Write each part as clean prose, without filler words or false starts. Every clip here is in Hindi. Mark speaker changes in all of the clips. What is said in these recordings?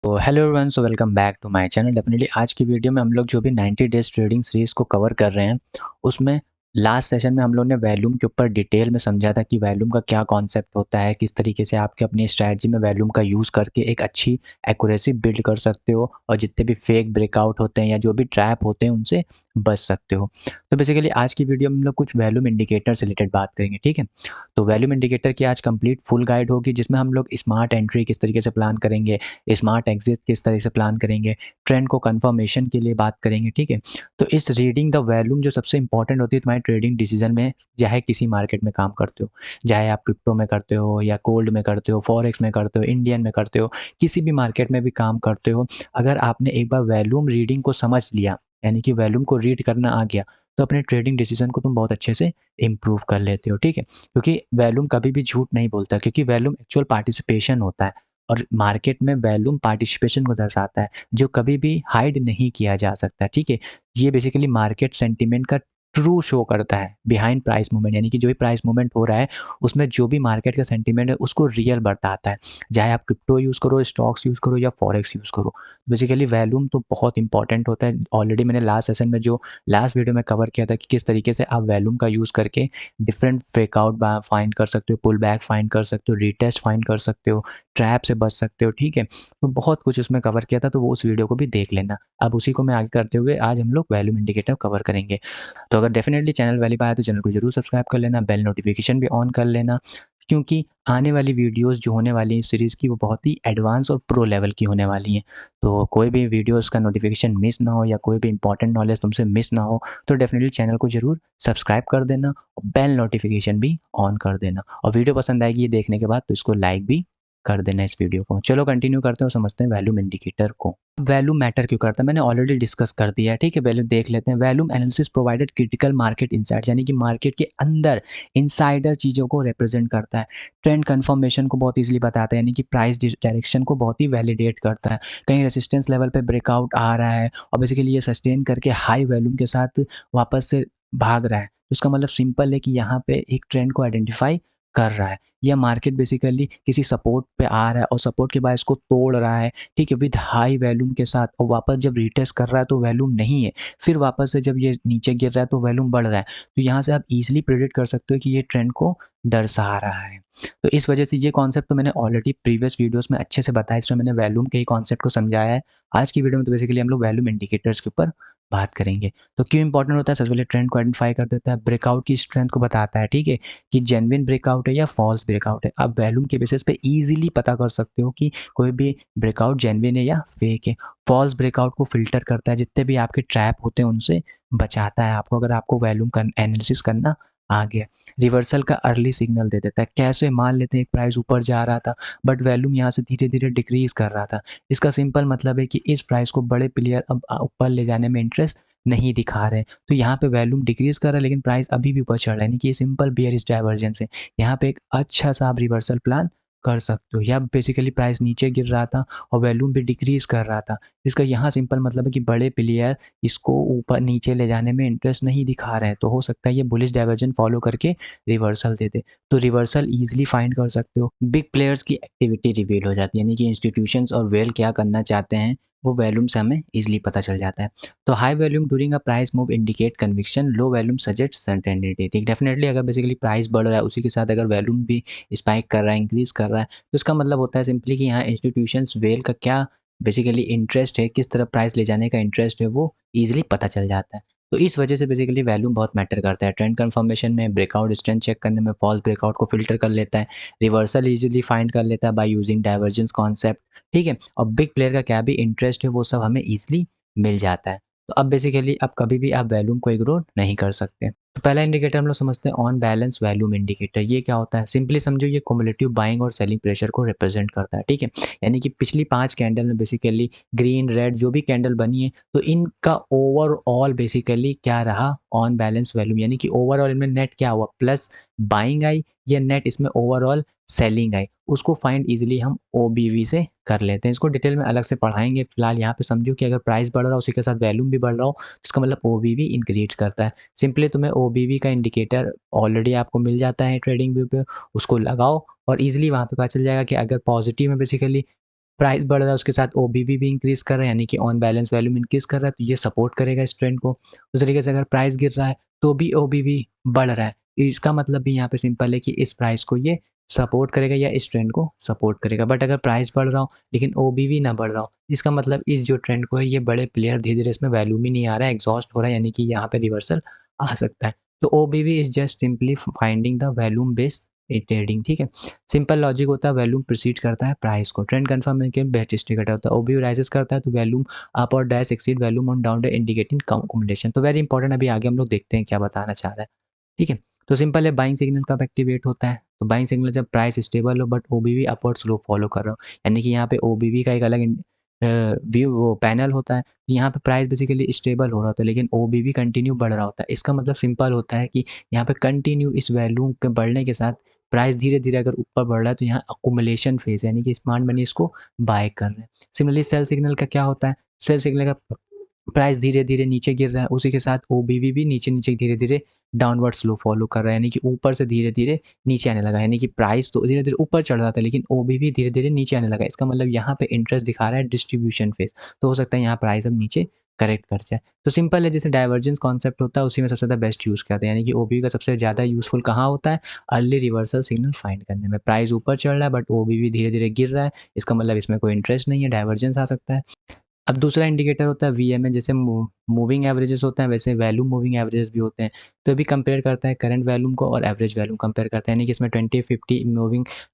Speaker 1: तो hello everyone, so welcome back to my channel. Definitely आज की वीडियो में हम लोग जो भी 90 डेज ट्रेडिंग सीरीज़ को कवर कर रहे हैं, उसमें लास्ट सेशन में हम लोग ने वॉल्यूम के ऊपर डिटेल में समझा था कि वॉल्यूम का क्या कॉन्सेप्ट होता है, किस तरीके से आपके अपनी स्ट्रैटेजी में वॉल्यूम का यूज़ करके एक अच्छी एक्यूरेसी बिल्ड कर सकते हो और जितने भी फेक ब्रेकआउट होते हैं या जो भी ट्रैप होते हैं उनसे बच सकते हो। तो बेसिकली आज की वीडियो में हम लोग कुछ वॉल्यूम इंडिकेटर से रिलेटेड बात करेंगे, ठीक है। तो वॉल्यूम इंडिकेटर की आज कंप्लीट फुल गाइड होगी, जिसमें हम लोग स्मार्ट एंट्री किस तरीके से प्लान करेंगे, स्मार्ट एग्जिट किस तरह से प्लान करेंगे, ट्रेंड को कंफर्मेशन के लिए बात करेंगे, ठीक है। तो इस रीडिंग द वॉल्यूम जो सबसे इंपॉर्टेंट होती है तुम्हारे ट्रेडिंग डिसीजन में, चाहे किसी मार्केट में काम करते हो, चाहे आप क्रिप्टो में करते हो या गोल्ड में करते हो, फॉरेक्स में करते हो, इंडियन में करते हो, किसी भी मार्केट में भी काम करते हो, अगर आपने एक बार वॉल्यूम रीडिंग को समझ लिया, यानी कि वॉल्यूम को रीड करना आ गया, तो अपने ट्रेडिंग डिसीजन को तुम बहुत अच्छे से इम्प्रूव कर लेते हो, ठीक है। क्योंकि वॉल्यूम कभी भी झूठ नहीं बोलता, क्योंकि वॉल्यूम एक्चुअल पार्टिसिपेशन होता है और मार्केट में वॉल्यूम पार्टिसिपेशन को दर्शाता है, जो कभी भी हाइड नहीं किया जा सकता, ठीक है। ये बेसिकली मार्केट सेंटीमेंट का ट्रू शो करता है बिहाइंड प्राइस मूवमेंट, यानी कि जो भी प्राइस मूवमेंट हो रहा है उसमें जो भी मार्केट का सेंटीमेंट है उसको रियल बताता है, चाहे आप क्रिप्टो यूज़ करो, स्टॉक्स यूज़ करो या फॉरेक्स यूज़ करो। बेसिकली वॉल्यूम तो बहुत इंपॉर्टेंट होता है। ऑलरेडी मैंने लास्ट सेशन में जो लास्ट वीडियो में कवर किया था कि किस तरीके से आप वॉल्यूम का यूज़ करके डिफरेंट ब्रेकआउट फाइंड कर सकते हो, पुल बैक फाइंड कर सकते हो, रीटेस्ट फाइंड कर सकते हो, ट्रैप से बच सकते हो, ठीक है। तो बहुत कुछ उसमें कवर किया था, तो वो उस वीडियो को भी देख लेना। अब उसी को मैं आगे करते हुए आज हम लोग वॉल्यूम इंडिकेटर कवर करेंगे। तो अगर डेफिनेटली चैनल पहली बार आए तो चैनल को जरूर सब्सक्राइब कर लेना, बेल नोटिफिकेशन भी ऑन कर लेना, क्योंकि आने वाली वीडियोस जो होने वाली हैं इस सीरीज़ की वो बहुत ही एडवांस और प्रो लेवल की होने वाली हैं। तो कोई भी वीडियोस का नोटिफिकेशन मिस ना हो या कोई भी इंपॉर्टेंट नॉलेज तुमसे मिस ना हो, तो डेफिनेटली चैनल को जरूर सब्सक्राइब कर देना और बेल नोटिफिकेशन भी ऑन कर देना। और वीडियो पसंद आएगी ये देखने के बाद तो इसको लाइक भी कर देना इस वीडियो को। चलो कंटिन्यू करते हैं और समझते हैं वॉल्यूम इंडिकेटर को। वैल्यूम मैटर क्यों करता है, मैंने ऑलरेडी डिस्कस कर दिया है, ठीक है। वैल्यू देख लेते हैं। Volume analysis provided critical market insights, यानी कि मार्केट के अंदर इनसाइडर चीज़ों को रिप्रेजेंट करता है। ट्रेंड कंफर्मेशन को बहुत इजीली बताता है, यानी कि प्राइस डायरेक्शन को बहुत ही वैलिडेट करता है। कहीं रेजिस्टेंस लेवल पे ब्रेकआउट आ रहा है और बेसिकली ये सस्टेन करके हाई वैल्यूम के साथ वापस से भाग रहा है, तो इसका मतलब सिंपल है कि यहाँ पे एक ट्रेंड को आइडेंटिफाई कर रहा है। या मार्केट बेसिकली किसी सपोर्ट पे आ रहा है और सपोर्ट के बाद इसको तोड़ रहा है, ठीक है, विद हाई वॉल्यूम के साथ, और वापस जब रीटेस्ट कर रहा है तो वॉल्यूम नहीं है, फिर वापस से जब ये नीचे गिर रहा है तो वॉल्यूम बढ़ रहा है। तो यहाँ से आप इजीली प्रेडिक्ट कर सकते हो कि ये ट्रेंड को दर्शा रहा है। तो इस वजह से ये कॉन्सेप्ट तो मैंने ऑलरेडी प्रीवियस वीडियोस में अच्छे से बताया, इसमें मैंने वॉल्यूम के ही कॉन्सेप्ट को समझाया है। आज की वीडियो में तो बेसिकली हम लोग वॉल्यूम इंडिकेटर्स के ऊपर बात करेंगे। तो क्यों इंपॉर्टेंट होता है, सबसे पहले ट्रेंड को आइडेंटिफाई कर देता है, ब्रेकआउट की स्ट्रेंथ को बताता है, ठीक है, कि जेन्युइन ब्रेकआउट है या फॉल्स ब्रेकआउट है। आप वॉल्यूम के बेसिस पे इजीली पता कर सकते हो कि कोई भी ब्रेकआउट जेन्युइन है या फेक है। फॉल्स ब्रेकआउट को फिल्टर करता है, जितने भी आपके ट्रैप होते हैं उनसे बचाता है आपको, अगर आपको वॉल्यूम का एनालिसिस करना आ गया। रिवर्सल का अर्ली सिग्नल दे देता है। कैसे, मान लेते हैं एक प्राइस ऊपर जा रहा था बट वॉल्यूम यहाँ से धीरे धीरे डिक्रीज कर रहा था, इसका सिंपल मतलब है कि इस प्राइस को बड़े प्लेयर अब ऊपर ले जाने में इंटरेस्ट नहीं दिखा रहे हैं। तो यहाँ पे वॉल्यूम डिक्रीज कर रहा है लेकिन प्राइस अभी भी ऊपर चढ़ रहा है, यानी कि ये सिंपल बेयरिश डाइवर्जेंस है। यहाँ पे एक अच्छा सा आप रिवर्सल प्लान कर सकते हो। या बेसिकली प्राइस नीचे गिर रहा था और वॉल्यूम भी डिक्रीज कर रहा था, इसका यहाँ सिंपल मतलब है कि बड़े प्लेयर इसको ऊपर नीचे ले जाने में इंटरेस्ट नहीं दिखा रहे हैं, तो हो सकता है ये बुलिश डाइवर्जन फॉलो करके रिवर्सल दे दे। तो रिवर्सल इजीली फाइंड कर सकते हो। बिग प्लेयर्स की एक्टिविटी रिवील हो जाती है, यानी कि इंस्टीट्यूशंस और वेल क्या करना चाहते हैं वो वॉल्यूम से हमें इजीली पता चल जाता है। तो high volume during a price move indicate conviction, low volume suggest certainty. Definitely अगर बेसिकली प्राइस बढ़ रहा है उसी के साथ अगर वॉल्यूम भी स्पाइक कर रहा है, इंक्रीज कर रहा है, तो इसका मतलब होता है सिंपली कि यहाँ इंस्टीट्यूशंस वेल का क्या बेसिकली इंटरेस्ट है, किस तरफ प्राइस ले जाने का इंटरेस्ट है, वो ईजिली पता चल जाता है। तो इस वजह से बेसिकली वॉल्यूम बहुत मैटर करता है। ट्रेंड कंफर्मेशन में, ब्रेकआउट स्ट्रेंथ चेक करने में, फॉल्स ब्रेकआउट को फिल्टर कर लेता है, रिवर्सल इजीली फाइंड कर लेता है बाय यूजिंग डाइवर्जेंस कॉन्सेप्ट, ठीक है। और बिग प्लेयर का क्या भी इंटरेस्ट है वो सब हमें ईजिली मिल जाता है। तो अब बेसिकली अब कभी भी आप वॉल्यूम को इग्नोर नहीं कर सकते। तो पहला इंडिकेटर हम लोग समझते हैं ऑन बैलेंस वॉल्यूम इंडिकेटर। ये क्या होता है, सिंपली समझो ये क्युमुलेटिव बाइंग और सेलिंग प्रेशर को रिप्रेजेंट करता है, ठीक है। यानी कि पिछली 5 कैंडल में बेसिकली ग्रीन, रेड जो भी कैंडल बनी है, तो इनका ओवरऑल बेसिकली क्या रहा, ऑन बैलेंस वॉल्यूम, यानी कि ओवरऑल इनमें नेट क्या हुआ, प्लस बाइंग आई या नेट इसमें ओवरऑल सेलिंग आई, उसको फाइंड इजीली हम ओबीवी से कर लेते हैं। इसको डिटेल में अलग से पढ़ाएंगे, फिलहाल यहाँ पे समझो कि अगर प्राइस बढ़ रहा हो उसी के साथ वॉल्यूम भी बढ़ रहा हो, इसका मतलब ओबीवी इंक्रीज करता है। सिंपली तुम्हें ओबीवी का इंडिकेटर ऑलरेडी आपको मिल जाता है ट्रेडिंग व्यू पे, उसको लगाओ और इजीली वहाँ पे पता चल जाएगा कि अगर पॉजिटिव में बेसिकली प्राइस बढ़ रहा है उसके साथ ओबीवी भी इंक्रीज़ कर रहा है, यानी कि ऑन बैलेंस वॉल्यूम इंक्रीज़ कर रहा है, तो ये सपोर्ट करेगा इस ट्रेंड को। उस तरीके से अगर प्राइस गिर रहा है तो भी ओबीवी बढ़ रहा है, इसका मतलब भी यहाँ पे सिंपल है कि इस प्राइस को ये सपोर्ट करेगा या इस ट्रेंड को सपोर्ट करेगा। बट अगर प्राइस बढ़ रहा हो लेकिन ओबीवी ना बढ़ रहा हो, इसका मतलब इस जो ट्रेंड को है ये बड़े प्लेयर धीरे-धीरे इसमें वॉल्यूम ही नहीं आ रहा है, एग्ज़ॉस्ट हो रहा है, यानी कि यहाँ पे रिवर्सल आ सकता है। तो OBV is just simply finding the volume based trading, ठीक है। सिंपल लॉजिक होता है, वॉल्यूम प्रीसीड करता है प्राइस को, ट्रेंड कंफर्म करके बेस्ट घटा होता है, ओबीवी राइजेस करता है तो वॉल्यूम अप और dash exceed volume on down indicating कम्युलेशन। तो वेरी इंपॉर्टेंट, अभी आगे हम लोग देखते हैं क्या बताना चाह रहा है, ठीक है। तो सिंपल है, बाइंग सिग्नल कब एक्टिवेट होता है, तो बाइंग सिग्नल जब प्राइस स्टेबल हो बट ओबीवी अपवर्ड स्लो फॉलो कर रहा हो, यानी कि यहाँ पे ओबीवी का एक अलग व्यू वो पैनल होता है, यहाँ पे प्राइस बेसिकली स्टेबल हो रहा होता है लेकिन ओबीवी कंटिन्यू बढ़ रहा होता है। इसका मतलब सिंपल होता है कि यहाँ पे कंटिन्यू इस वैल्यू के बढ़ने के साथ प्राइस धीरे-धीरे अगर ऊपर बढ़ रहा है तो यहाँ अक्यूमुलेशन फेज़ है, यानी कि स्मार्ट मनी इसको बाय कर रहे हैं। सिमिलरली सेल सिग्नल का क्या होता है? सेल सिग्नल का प्राइस धीरे-धीरे नीचे गिर रहा है, उसी के साथ ओबीवी भी नीचे-नीचे धीरे-धीरे डाउनवर्ड स्लो फॉलो कर रहा है, यानी कि ऊपर से धीरे-धीरे नीचे आने लगा है, यानी कि प्राइस तो धीरे-धीरे ऊपर चढ़ रहा था लेकिन ओबीवी धीरे-धीरे नीचे आने लगा है। इसका मतलब यहाँ पे इंटरेस्ट दिखा रहा है डिस्ट्रीब्यूशन फेज़, तो हो सकता है यहाँ प्राइस अब नीचे करेक्ट कर जाए। तो सिंपल है, जैसे डाइवर्जेंस कॉन्सेप्ट होता है उसी में सबसे ज़्यादा बेस्ट यूज़ करते हैं, यानी कि ओबीवी का सबसे ज़्यादा यूज़फुल कहाँ होता है? अर्ली रिवर्सल सिग्नल फाइंड करने में। प्राइस ऊपर चढ़ रहा है बट ओबीवी धीरे-धीरे गिर रहा है, इसका मतलब इसमें कोई इंटरेस्ट नहीं है, डाइवर्जेंस आ सकता है। अब दूसरा इंडिकेटर होता है वीएमए, जैसे मूविंग एवरेजेस होते हैं वैसे वैल्यूम मूविंग एवरेजेस भी होते हैं। तो ये भी कंपेयर करता है करंट वैल्यूम को और एवरेज वैल्यूम कंपेयर करता है, यानी कि इसमें 20-50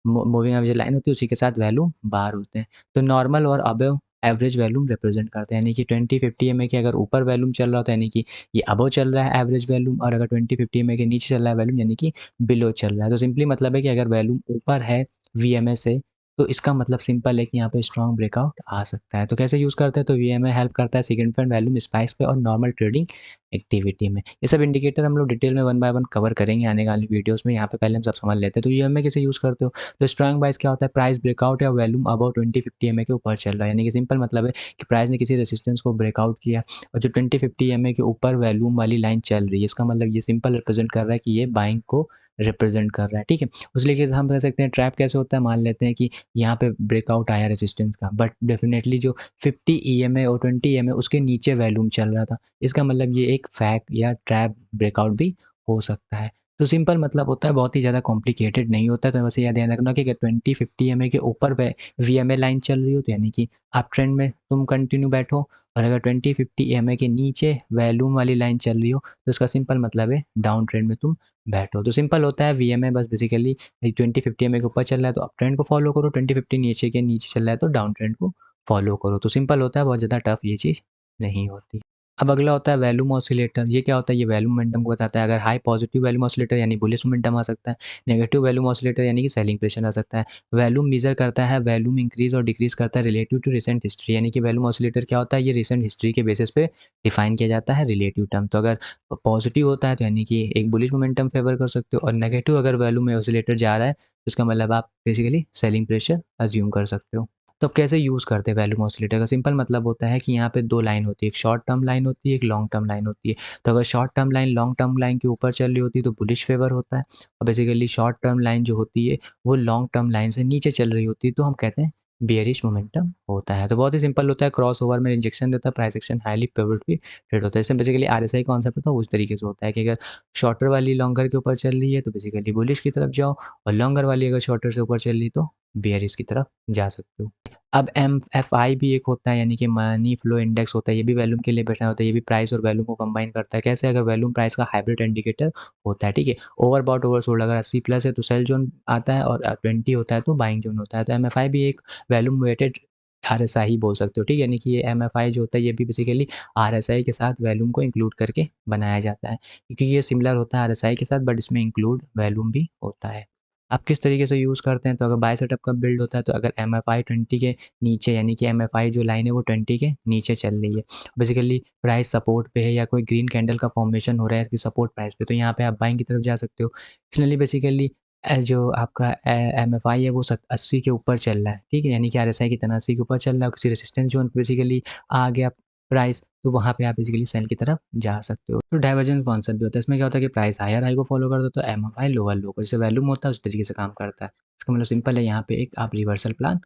Speaker 1: मूविंग एवरेज लाइन होती है, उसी के साथ वैल्यूम बार होते हैं। तो नॉर्मल और अबव एवरेज वैल्यूम रिप्रेजेंट करते हैं, यानी कि 20-50 ईएमए के अगर ऊपर वैल्यूम चल रहा होता है यानी कि ये अबव चल रहा है एवरेज वैल्यूम, और अगर 20-50 ईएमए के नीचे चल रहा है वैल्यूम यानी कि बिलो चल रहा है। तो सिंपली मतलब है कि अगर वैल्यूम ऊपर है वीएमए से तो इसका मतलब सिंपल है कि यहाँ पे स्ट्रॉन्ग ब्रेकआउट आ सकता है। तो कैसे यूज़ करते हैं, तो वीएमए हेल्प करता है सिग्निफिकेंट वैल्यूम स्पाइक्स पे और नॉर्मल ट्रेडिंग एक्टिविटी में। ये सब इंडिकेटर हम लोग डिटेल में वन बाय वन कवर करेंगे आने वाली वीडियोज़ में, यहाँ पे पहले हम सब समझ लेते हैं। तो वीएमए कैसे यूज़ करते हो, तो स्ट्रॉन्ग बाइस क्या होता है, प्राइस ब्रेकआउट या वैल्यूम अबव 20-50 ईएमए के ऊपर चल रहा है, यानी कि सिंपल मतलब है कि प्राइस ने किसी रेजिस्टेंस को ब्रेकआउट किया और जो 20-50 ईएमए के ऊपर वैल्यूम वाली लाइन चल रही है, इसका मतलब ये सिंपल रिप्रेजेंट कर रहा है कि ये बाइंग को रिप्रेजेंट कर रहा है, ठीक है। उस लेके हम कह सकते हैं ट्रैप कैसे होता है, मान लेते हैं कि यहाँ पे ब्रेकआउट आया रेजिस्टेंस का, बट डेफिनेटली जो 50 ईएमए और 20 ईएमए उसके नीचे वैल्यूम चल रहा था, इसका मतलब ये एक फैक्ट या ट्रैप ब्रेकआउट भी हो सकता है। तो सिंपल मतलब होता है, बहुत ही ज़्यादा कॉम्प्लिकेटेड नहीं होता है। तो बस ये ध्यान रखना कि अगर 20-50 ईएमए के ऊपर वीएमए लाइन चल रही हो तो यानी कि आप ट्रेंड में तुम कंटिन्यू बैठो, और अगर 20-50 ईएमए के नीचे वैल्यूम वाली लाइन चल रही हो तो इसका सिंपल मतलब है डाउन ट्रेंड में तुम बैठो। तो सिंपल होता है, वीएमए बस बेसिकली 20-50 ईएमए के ऊपर चल रहा है तो अप ट्रेंड को फॉलो करो, 20-50 नीचे के नीचे चल रहा है तो डाउन ट्रेंड को फॉलो करो। तो सिंपल होता है, बहुत ज़्यादा टफ ये चीज़ नहीं होती। अब अगला होता है वैल्यूम ऑसिलेटर। ये क्या होता है, ये वैल्यूम मोमेंटम को बताता है। अगर हाई पॉजिटिव वैल्यूम ऑसिलेटर यानी बुलिश मोमेंटम आ सकता है, नेगेटिव वैल्यूम ऑसिलेटर यानी कि सेलिंग प्रेशर आ सकता है। वैल्यूम मेजर करता है, वैल्यूम इंक्रीज और डिक्रीज करता है रिलेटिव टू रिसेंट हिस्ट्री, यानी कि वैल्यूम ऑसिलेटर क्या होता है, ये रिसेंट हिस्ट्री के बेसिस पे डिफाइन किया जाता है रिलेटिव टर्म। तो अगर पॉजिटिव होता है तो यानी कि एक बुलिश मोमेंटम फेवर कर सकते हो, और नेगेटिव अगर वैल्यूम में ऑसिलेटर जा रहा है तो इसका मतलब आप बेसिकली सेलिंग प्रेशर अज्यूम कर सकते हो। तो अब कैसे यूज़ करते हैं वैल्यूम ऑसिलेटर का, सिंपल मतलब होता है कि यहाँ पे 2 लाइन होती है, एक शॉर्ट टर्म लाइन होती है, एक लॉन्ग टर्म लाइन होती है। तो अगर short term line long term line के ऊपर चल रही होती है तो बुलिश फेवर होता है, और बेसिकली शॉर्ट टर्म लाइन जो होती है वो लॉन्ग टर्म लाइन से नीचे चल रही होती है तो हम कहते हैं बेयरिश मोमेंटम होता है। तो बहुत ही सिंपल होता है, क्रॉस ओवर में इंजेक्शन देता है, price action highly favourable trade होता है। इसमें बेसिकली आरएसआई कॉन्सेप्ट होता है उस तरीके से होता है कि अगर शॉर्टर वाली लॉन्गर के ऊपर चल रही है तो बेसिकली बुलिश की तरफ जाओ, और लॉन्गर वाली अगर शॉर्टर से ऊपर चल रही है तो बेयरिश की तरफ जा सकते हो। अब एमएफआई भी एक होता है, यानी कि मनी फ्लो इंडेक्स होता है, ये भी वैल्यूम के लिए बैठा होता है, ये भी प्राइस और वैल्यूम को कंबाइन करता है। कैसे, अगर वैल्यूम प्राइस का हाइब्रिड इंडिकेटर होता है, ठीक है। ओवरबॉट ओवरसोल्ड, अगर 80 प्लस है तो सेल जोन आता है, और 20 होता है तो बाइंग जोन होता है। तो एमएफआई भी एक वैल्यूम वेटेड आरएसआई बोल सकते हो, ठीक है। यानी कि ये एमएफआई जो होता है ये भी बेसिकली आरएसआई के साथ वैल्यूम को इंक्लूड करके बनाया जाता है, क्योंकि ये सिमिलर होता है आरएसआई के साथ बट इसमें इंक्लूड वैल्यूम भी होता है। आप किस तरीके से यूज़ करते हैं, तो अगर बाय सेटअप कब बिल्ड होता है, तो अगर एमएफआई 20 के नीचे, यानी कि एमएफआई जो लाइन है वो 20 के नीचे चल रही है, बेसिकली प्राइस सपोर्ट पे है या कोई ग्रीन कैंडल का फॉर्मेशन हो रहा है कि सपोर्ट प्राइस पे, तो यहाँ पे आप बाइंग की तरफ जा सकते हो। इसलिए बेसिकली जो आपका एमएफआई है वो 80 के ऊपर चल रहा है, ठीक है, यानी कि आरएसआई की तरह 80 के ऊपर चल रहा है, किसी रेजिस्टेंस जोन पे बेसिकली आ गया प्राइस, तो वहाँ पे आप बेसिकली सेल की तरफ जा सकते हो। तो डाइवर्जेंस कॉन्सेप्ट भी होता है, इसमें क्या होता है कि प्राइस हायर हाई को फॉलो करता है तो एमएफआई लोअर लो को, जैसे वैल्यूम होता है उस तरीके से काम करता है। इसका मतलब सिंपल है, यहाँ पे एक आप रिवर्सल प्लान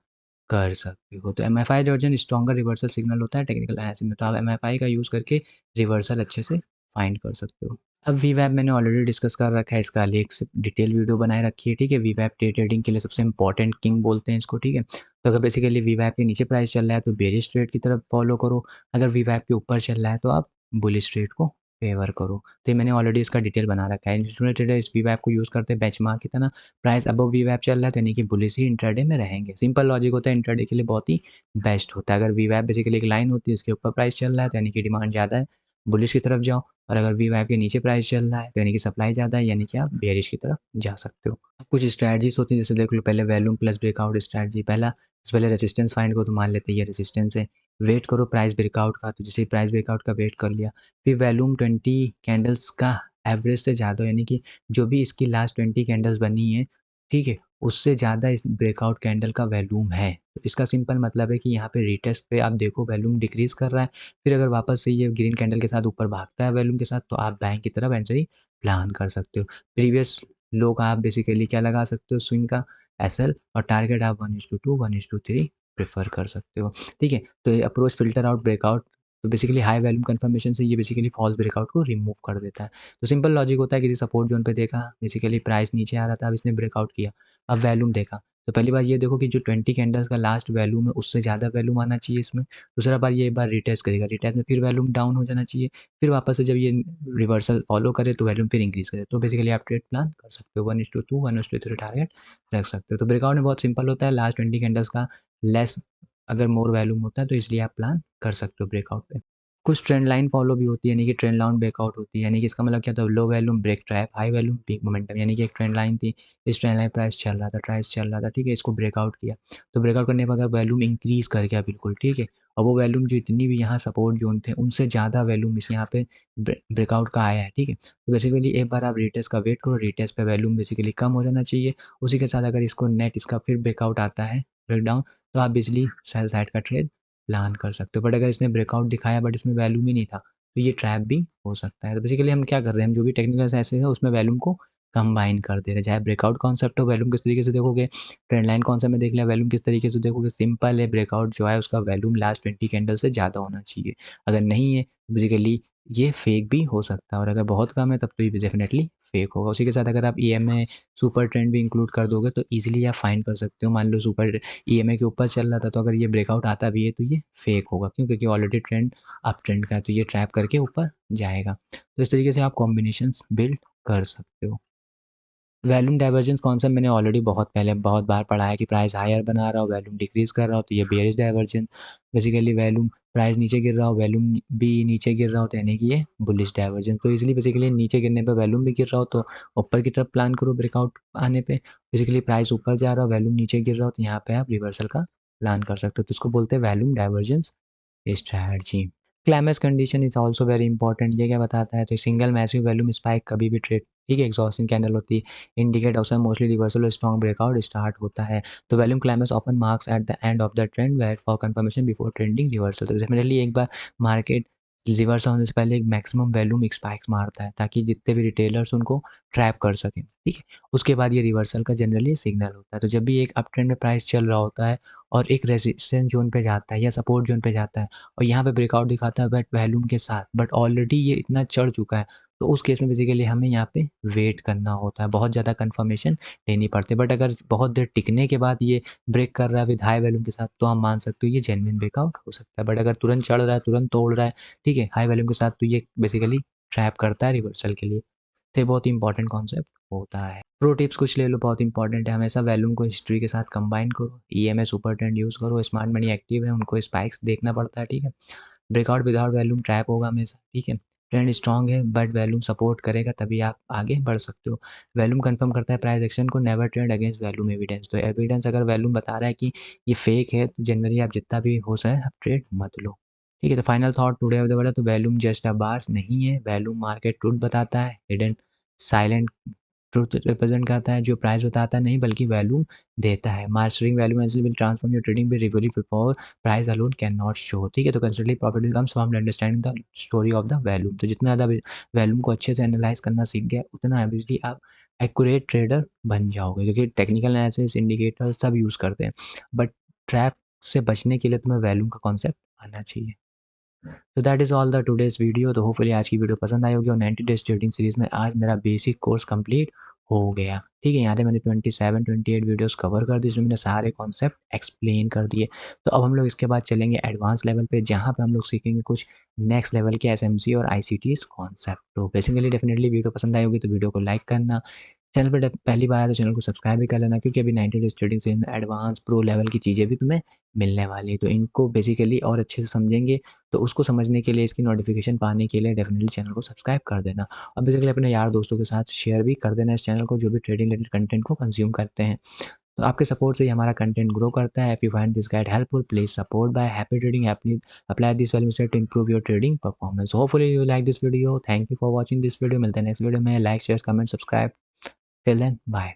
Speaker 1: कर सकते हो। तो MFI version stronger reversal signal होता है टेक्निकल एनालिसिस में, तो आप एमएफआई का यूज़ करके रिवर्सल अच्छे से फाइंड कर सकते हो। अब वीवैप मैंने ऑलरेडी डिस्कस कर रखा है, इसका एक से डिटेल वीडियो बनाए रखी है, ठीक है। वीवैप डे ट्रेडिंग के लिए सबसे इंपॉर्टेंट किंग बोलते हैं इसको, ठीक है। तो अगर बेसिकली वीवैप के नीचे प्राइस चल रहा है तो बेरिश ट्रेड की तरफ फॉलो करो, अगर वीवैप के ऊपर चल रहा है तो आप बुलिश ट्रेड को फेवर करो। तो ये मैंने ऑलरेडी इसका डिटेल बना रखा है। इंस्टीट्यूशनल ट्रेडर इस वीवैप को यूज़ करते हैं बेंचमार्क की तरह, प्राइस अबव वीवैप चल रहा है तो यानी कि बुलिश ही इंट्राडे में रहेंगे। सिंपल लॉजिक होता है, इंट्राडे के लिए बहुत ही बेस्ट होता है। अगर वीवैप बेसिकली एक लाइन होती है, उसके ऊपर प्राइस चल रहा है तो यानी कि डिमांड ज़्यादा है, बुलिश की तरफ जाओ, और अगर वीवैप के नीचे प्राइस चल रहा है तो यानी कि सप्लाई ज़्यादा है, यानी कि आप बेयरिश की तरफ जा सकते हो। अब कुछ स्ट्रैटेजीज होती है, जैसे देख लो, पहले वॉल्यूम प्लस ब्रेकआउट स्ट्रैटेजी। इससे पहले रेजिस्टेंस फाइंड करो, तो मान लेते हैं ये रेजिस्टेंस है, वेट करो प्राइस ब्रेकआउट का, तो जैसे ही प्राइस ब्रेकआउट का वेट कर लिया, फिर वॉल्यूम 20 कैंडल्स का एवरेज से ज़्यादा, यानी कि जो भी इसकी लास्ट 20 कैंडल्स बनी है, ठीक है, उससे ज़्यादा इस ब्रेकआउट कैंडल का वॉल्यूम है। तो इसका सिंपल मतलब है कि यहाँ पे रीटेस्ट पे आप देखो वॉल्यूम डिक्रीज़ कर रहा है, फिर अगर वापस से ये ग्रीन कैंडल के साथ ऊपर भागता है वॉल्यूम के साथ, तो आप बाइंग की तरफ एंट्री प्लान कर सकते हो। प्रीवियस लो का आप बेसिकली क्या लगा सकते हो, स्विंग का एसएल, और टारगेट आप 1:2 1:3 प्रेफर कर सकते हो, ठीक है। तो ये अप्रोच फ़िल्टर आउट ब्रेकआउट, तो बेसिकली हाई वॉल्यूम कन्फर्मेशन से ये बेसिकली फॉल्स ब्रेकआउट को रिमूव कर देता है। तो सिंपल लॉजिक होता है, किसी सपोर्ट जोन पे देखा, बेसिकली प्राइस नीचे आ रहा था, अब इसने ब्रेकआउट किया, अब वॉल्यूम देखा, तो पहली बार ये देखो कि जो 20 कैंडल्स का लास्ट वॉल्यूम है उससे ज़्यादा वॉल्यूम आना चाहिए इसमें। दूसरा बार ये एक बार रिटेस्ट करेगा, रिटेस्ट में फिर वॉल्यूम डाउन हो जाना चाहिए, फिर वापस से जब ये रिवर्सल फॉलो करे तो वॉल्यूम फिर इंक्रीज़ करे, तो बेसिकली आप ट्रेड प्लान कर सकते हो। 1:2 1:3 टारगेट रख सकते हो। तो ब्रेकआउट में बहुत सिंपल होता है, लास्ट 20 कैंडल्स का लेस अगर मोर वॉल्यूम होता है तो इसलिए आप प्लान कर सकते हो ब्रेकआउट पे। कुछ ट्रेंड लाइन फॉलो भी होती है, यानी कि ट्रेंड लाइन ब्रेकआउट होती है, यानी कि इसका मतलब क्या था, low volume break trap, high volume peak momentum, यानी कि एक ट्रेंड लाइन थी, इस ट्रेंड लाइन प्राइस चल रहा था, ठीक है, इसको ब्रेकआउट किया, तो ब्रेकआउट करने के बाद वॉल्यूम इंक्रीज़ कर गया बिल्कुल, ठीक है, और वो वॉल्यूम जो इतनी भी यहाँ सपोर्ट जोन थे उनसे ज़्यादा वॉल्यूम इस यहाँ पे ब्रेकआउट का आया है, ठीक है। तो बेसिकली एक बार आप रिटेस्ट का वेट करो, रिटेस्ट पे वॉल्यूम बेसिकली कम हो जाना चाहिए, उसी के साथ अगर इसको नेट इसका फिर ब्रेकआउट आता है, ब्रेकडाउन, तो आप बिजली सेल साइड का ट्रेड प्लान कर सकते हो। बट अगर इसने ब्रेकआउट दिखाया बट इसमें वैल्यूम ही नहीं था, तो ये ट्रैप भी हो सकता है। तो बेसिकली हम क्या कर रहे हैं, हम जो भी टेक्निकल ऐसे है उसमें वैल्यूम को कंबाइन कर दे रहे हैं, चाहे ब्रेकआउट कॉन्सेप्ट हो, वैल्यूम किस तरीके से देखोगे, ट्रेंड लाइन कॉन्सेप्ट में देख लिया, वैल्यूम किस तरीके से देखोगे, सिंपल है, ब्रेकआउट जो है उसका वैल्यूम लास्ट 20 कैंडल से ज़्यादा होना चाहिए, अगर नहीं है बेसिकली ये फेक भी हो सकता है, और अगर बहुत कम है तब तो ये डेफिनेटली फेक होगा। उसी के साथ अगर आप ईएमए सुपर ट्रेंड भी इंक्लूड कर दोगे तो ईजिली आप फाइंड कर सकते हो। मान लो सुपर ईएमए के ऊपर चल रहा था, तो अगर ये ब्रेकआउट आता भी है तो ये फेक होगा, क्यों, क्योंकि ऑलरेडी ट्रेंड अप ट्रेंड का है, तो ये ट्रैप करके ऊपर जाएगा। तो इस तरीके से आप कॉम्बिनेशंस बिल्ड कर सकते हो। वॉल्यूम डाइवर्जेंस कॉन्सेप्ट मैंने ऑलरेडी बहुत पहले बहुत बार पढ़ा है कि प्राइस हायर बना रहा हो, वॉल्यूम डिक्रीज कर रहा हो, तो ये bearish divergence, basically volume price नीचे गिर रहा हो, वॉल्यूम भी नीचे गिर रहा हो, तो यानी कि ये बुलिश डाइवर्जेंस। तो इसलिए बेसिकली नीचे गिरने पे वॉल्यूम भी गिर रहा हो तो ऊपर की तरफ प्लान करो ब्रेकआउट आने पे, बेसिकली प्राइस ऊपर जा रहा हो, वॉल्यूम नीचे गिर रहा हो, तो यहाँ पे आप रिवर्सल का प्लान कर सकते हो। तो इसको बोलते हैं volume divergence strategy. Climax condition is also very important, ये क्या बताता है, तो सिंगल मैसिव वॉल्यूम स्पाइक कभी भी ट्रेड, ठीक है, एग्जॉस्टिंग कैंडल होती है, इंडिकेट अवसर मोस्टली रिवर्सल और स्ट्रॉन्ग ब्रेकआउट स्टार्ट होता है। तो volume climax often marks at the end of the trend wait for confirmation before trending reversal. तो डेफिनेटली एक बार मार्केट रिवर्स होने से पहले एक मैक्सिमम वॉल्यूम स्पाइक्स मारता है, ताकि जितने भी रिटेलर्स उनको ट्रैप कर सकें, ठीक है। उसके बाद ये रिवर्सल का जनरली सिग्नल होता है। तो जब भी एक अप ट्रेंड में प्राइस चल रहा होता है और एक रेजिस्टेंस जोन पे जाता है या सपोर्ट जोन पे जाता है, और यहाँ पे ब्रेकआउट दिखाता है बट वॉल्यूम के साथ, बट ऑलरेडी ये इतना चढ़ चुका है, तो उस केस में बेसिकली हमें यहाँ पे वेट करना होता है, बहुत ज़्यादा कंफर्मेशन लेनी पड़ती है। बट अगर बहुत देर टिकने के बाद ये ब्रेक कर रहा है विद हाई वॉल्यूम के साथ, तो हम मान सकते हो ये जेन्युइन ब्रेकआउट हो सकता है। बट अगर तुरंत चढ़ रहा है, तुरंत तोड़ रहा है, ठीक है, हाई वॉल्यूम के साथ, तो ये बेसिकली ट्रैप करता है रिवर्सल के लिए। तो ये बहुत इंपॉर्टेंट कॉन्सेप्ट होता है। प्रो टिप्स कुछ ले लो, बहुत इंपॉर्टेंट है, हमेशा वॉल्यूम को हिस्ट्री के साथ कंबाइन करो, ईएमए सुपर ट्रेंड यूज़ करो, स्मार्ट मनी एक्टिव है, उनको स्पाइक्स देखना पड़ता है, ठीक है। ब्रेकआउट विदाउट वॉल्यूम ट्रैप होगा हमेशा, ठीक है। ट्रेंड स्ट्रॉन्ग है बट वॉल्यूम सपोर्ट करेगा तभी आप आगे बढ़ सकते हो। वॉल्यूम कंफर्म करता है प्राइस एक्शन को, never trade against volume evidence. तो एविडेंस अगर वॉल्यूम बता रहा है कि ये फेक है, तो जनरली आप जितना भी हो सके आप ट्रेड मत लो, ठीक है। तो final thought today of the world, तो वॉल्यूम जस्ट अ बार्स नहीं है, वॉल्यूम मार्केट ट्रूथ बताता है, हिडन साइलेंट ट्रुथ रिप्रेजेंट करता है, जो प्राइस बताता है नहीं बल्कि वैल्यू देता है। Mastering value analysis will transform your trading by रिवली before price alone can not show, ठीक है। तो considerably profit comes from understanding the story of the value. तो जितना ज़्यादा वैल्यूम को अच्छे से एनालाइज करना सीख गया, उतना एबिलिटी आप एक्यूरेट ट्रेडर बन जाओगे, क्योंकि टेक्निकल एनालिसिस इंडिकेटर सब यूज़ करते हैं, बट ट्रैप से बचने के लिए तुम्हें वैल्यूम का कॉन्सेप्ट आना चाहिए। तो that is all the today's video. तो होपफुली आज की वीडियो पसंद आई होगी और 90 डेज़ ट्रेडिंग सीरीज़ में आज मेरा बेसिक कोर्स कंप्लीट हो गया। ठीक है, यहाँ पे मैंने 27-28 वीडियोस कवर कर दी, जिसमें मैंने सारे कॉन्सेप्ट एक्सप्लेन कर दिए। तो अब हम लोग इसके बाद चलेंगे एडवांस लेवल पे, जहाँ पे हम लोग सीखेंगे कुछ नेक्स्ट लेवल के एसएमसी और आईसीटीज़ कॉन्सेप्ट। तो बेसिकली डेफिनेटली वीडियो पसंद आई होगी तो वीडियो को लाइक करना, चैनल पे पहली बार आए तो चैनल को सब्सक्राइब भी कर लेना, क्योंकि अभी 90 डेज़ ट्रेडिंग सीरीज़ में एडवांस प्रो लेवल की चीज़ें भी तुम्हें मिलने वाली है। तो इनको बेसिकली और अच्छे से समझेंगे, तो उसको समझने के लिए, इसकी नोटिफिकेशन पाने के लिए डेफिनेटली चैनल को सब्सक्राइब कर देना और बेसिकली अपने यार दोस्तों के साथ शेयर भी कर देना इस चैनल को, जो भी ट्रेडिंग रिलेटेड कंटेंट को कंज्यूम करते हैं। तो आपके सपोर्ट से ही हमारा कंटेंट ग्रो करता है। If you find this guide helpful, please support by happy trading, apply this value to improve your trading performance. Hopefully you like this video. Thank you for watching this video. मिलते हैं नेक्स्ट वीडियो में। Like share comment subscribe. Till then bye.